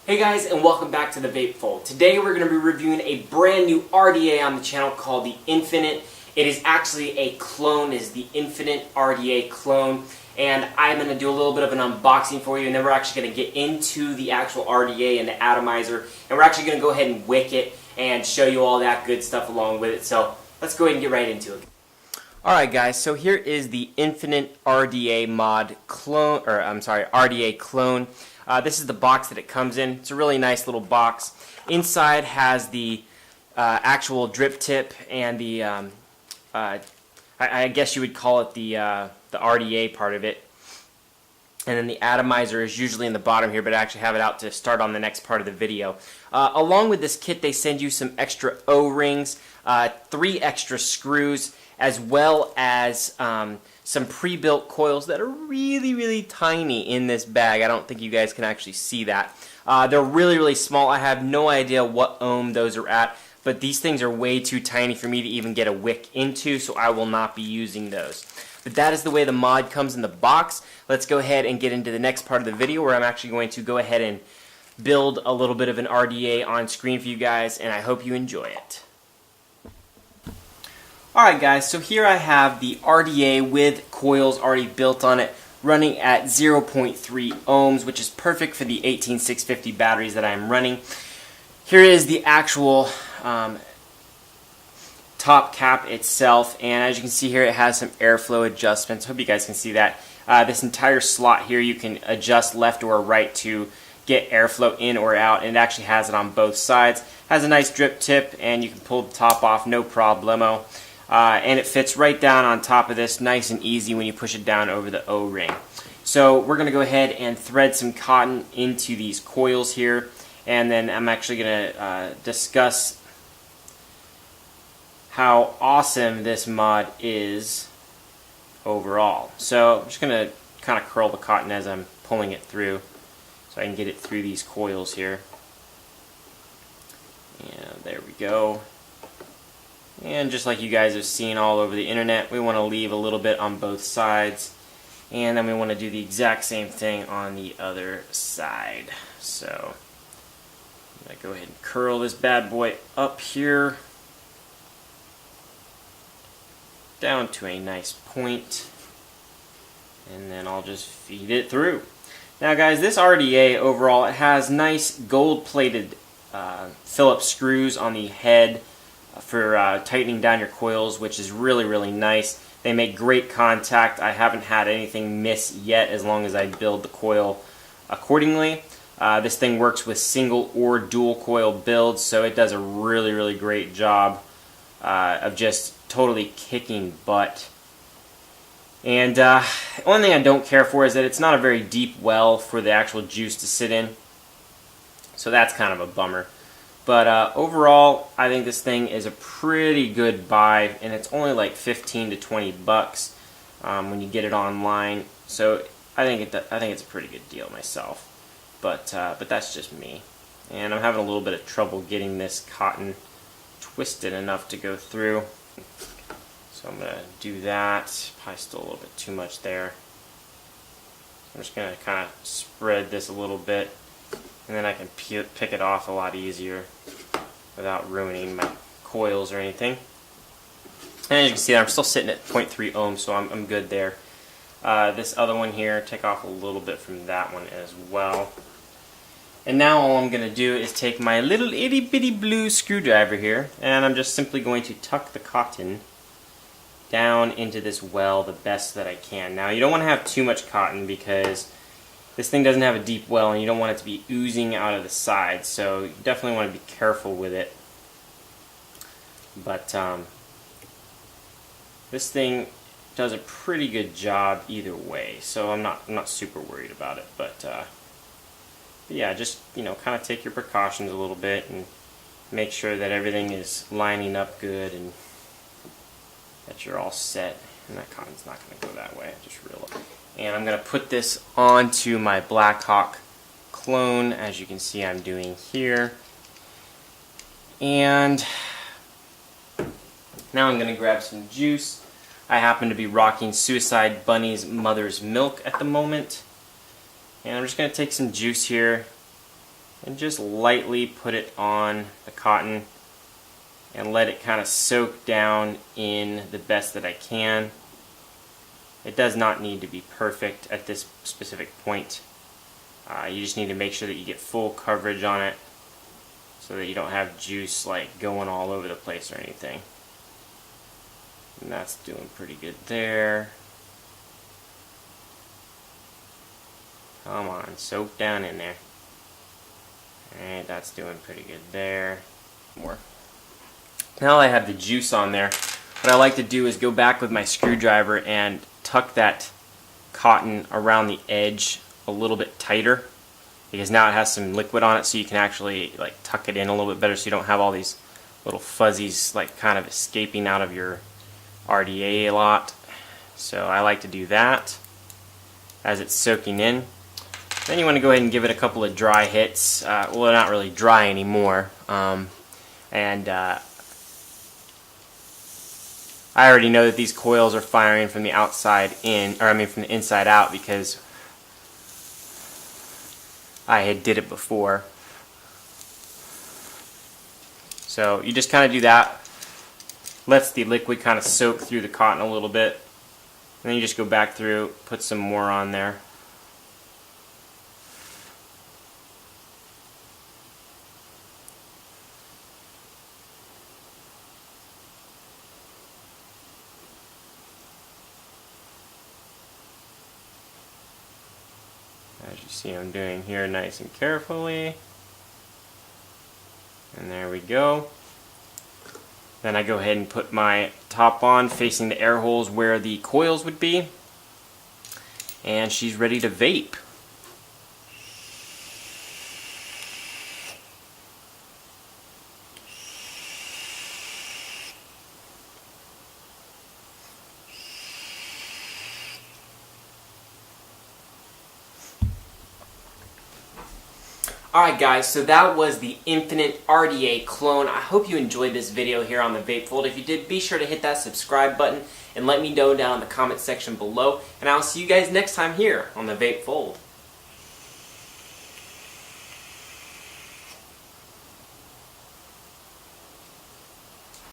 Hey guys, and welcome back to the Vape Fold. Today we're going to be reviewing a brand new RDA on the channel called the Infinite. It is actually a clone, it is the Infinite RDA clone, and I'm going to do a little bit of an unboxing for you, and then we're actually going to get into the actual RDA and the atomizer, and we're actually going to go ahead and wick it and show you all that good stuff along with it. So let's go ahead and get right into it. Alright guys, so here is the Infinite RDA mod clone, or I'm sorry, RDA clone. This is the box that it comes in. It's a really nice little box. Inside has the actual drip tip and the, I guess you would call it the RDA part of it. And then the atomizer is usually in the bottom here, but I actually have it out to start on the next part of the video. Along with this kit, they send you some extra O-rings, 3 extra screws, as well as some pre-built coils that are really tiny in this bag. I don't think you guys can actually see that. They're really small. I have no idea what ohm those are at, but these things are way too tiny for me to even get a wick into, so I will not be using those. But that is the way the mod comes in the box. Let's go ahead and get into the next part of the video where I'm actually going to go ahead and build a little bit of an RDA on screen for you guys, and I hope you enjoy it. Alright guys, so here I have the RDA with coils already built on it, running at 0.3 ohms, which is perfect for the 18650 batteries that I'm running. Here is the actual top cap itself, and as you can see here, it has some airflow adjustments. Hope you guys can see that. This entire slot here, you can adjust left or right to get airflow in or out, and it actually has it on both sides. Has a nice drip tip, and you can pull the top off, no problemo. And it fits right down on top of this, nice and easy when you push it down over the O-ring. So we're going to go ahead and thread some cotton into these coils here, and then I'm actually going to discuss how awesome this mod is overall. So I'm just going to kind of curl the cotton as I'm pulling it through so I can get it through these coils here. And there we go. And just like you guys have seen all over the internet, we want to leave a little bit on both sides, and then we want to do the exact same thing on the other side. So I'm going to go ahead and curl this bad boy up here down to a nice point, and then I'll just feed it through. Now guys, this RDA overall, it has nice gold plated Phillips screws on the head for tightening down your coils, which is really nice. They make great contact. I haven't had anything miss yet as long as I build the coil accordingly. This thing works with single or dual coil builds, so it does a really great job of just totally kicking butt. And one thing I don't care for is that it's not a very deep well for the actual juice to sit in, so that's kind of a bummer. But overall, I think this thing is a pretty good buy, and it's only like 15 to 20 bucks when you get it online. So I think it's a pretty good deal myself. But that's just me, and I'm having a little bit of trouble getting this cotton twisted enough to go through. So I'm gonna do that. Probably still a little bit too much there. I'm just gonna kind of spread this a little bit, and then I can pick it off a lot easier without ruining my coils or anything. And as you can see, I'm still sitting at 0.3 ohms, so I'm good there. This other one here, take off a little bit from that one as well. And now all I'm going to do is take my little itty bitty blue screwdriver here, and I'm just simply going to tuck the cotton down into this well the best that I can. Now you don't want to have too much cotton because this thing doesn't have a deep well, and you don't want it to be oozing out of the sides, so you definitely want to be careful with it. But this thing does a pretty good job either way, so I'm not super worried about it. But yeah, just kind of take your precautions a little bit and make sure that everything is lining up good and that you're all set. And that cotton's not going to go that way. I just realized. And I'm going to put this onto my Blackhawk clone, as you can see I'm doing here. And now I'm going to grab some juice. I happen to be rocking Suicide Bunny's Mother's Milk at the moment. And I'm just going to take some juice here and just lightly put it on the cotton and let it kind of soak down in the best that I can. It does not need to be perfect at this specific point. You just need to make sure that you get full coverage on it so that you don't have juice like going all over the place or anything. And that's doing pretty good there. Come on, soak down in there. Alright, that's doing pretty good there. More. Now I have the juice on there, what I like to do is go back with my screwdriver and tuck that cotton around the edge a little bit tighter, because now it has some liquid on it, so you can actually like tuck it in a little bit better so you don't have all these little fuzzies like kind of escaping out of your RDA a lot. So I like to do that as it's soaking in. Then you want to go ahead and give it a couple of dry hits. Well, they're not really dry anymore. I already know that these coils are firing from the outside in, or I mean from the inside out, because I had did it before. So you just kind of do that. Lets the liquid kind of soak through the cotton a little bit. And then you just go back through, put some more on there. As you see I'm doing here, nice and carefully. And there we go. Then I go ahead and put my top on facing the air holes where the coils would be. And she's ready to vape. Alright guys, so that was the Infinite RDA clone. I hope you enjoyed this video here on the Vape Fold. If you did, be sure to hit that subscribe button and let me know down in the comment section below. And I'll see you guys next time here on the Vape Fold.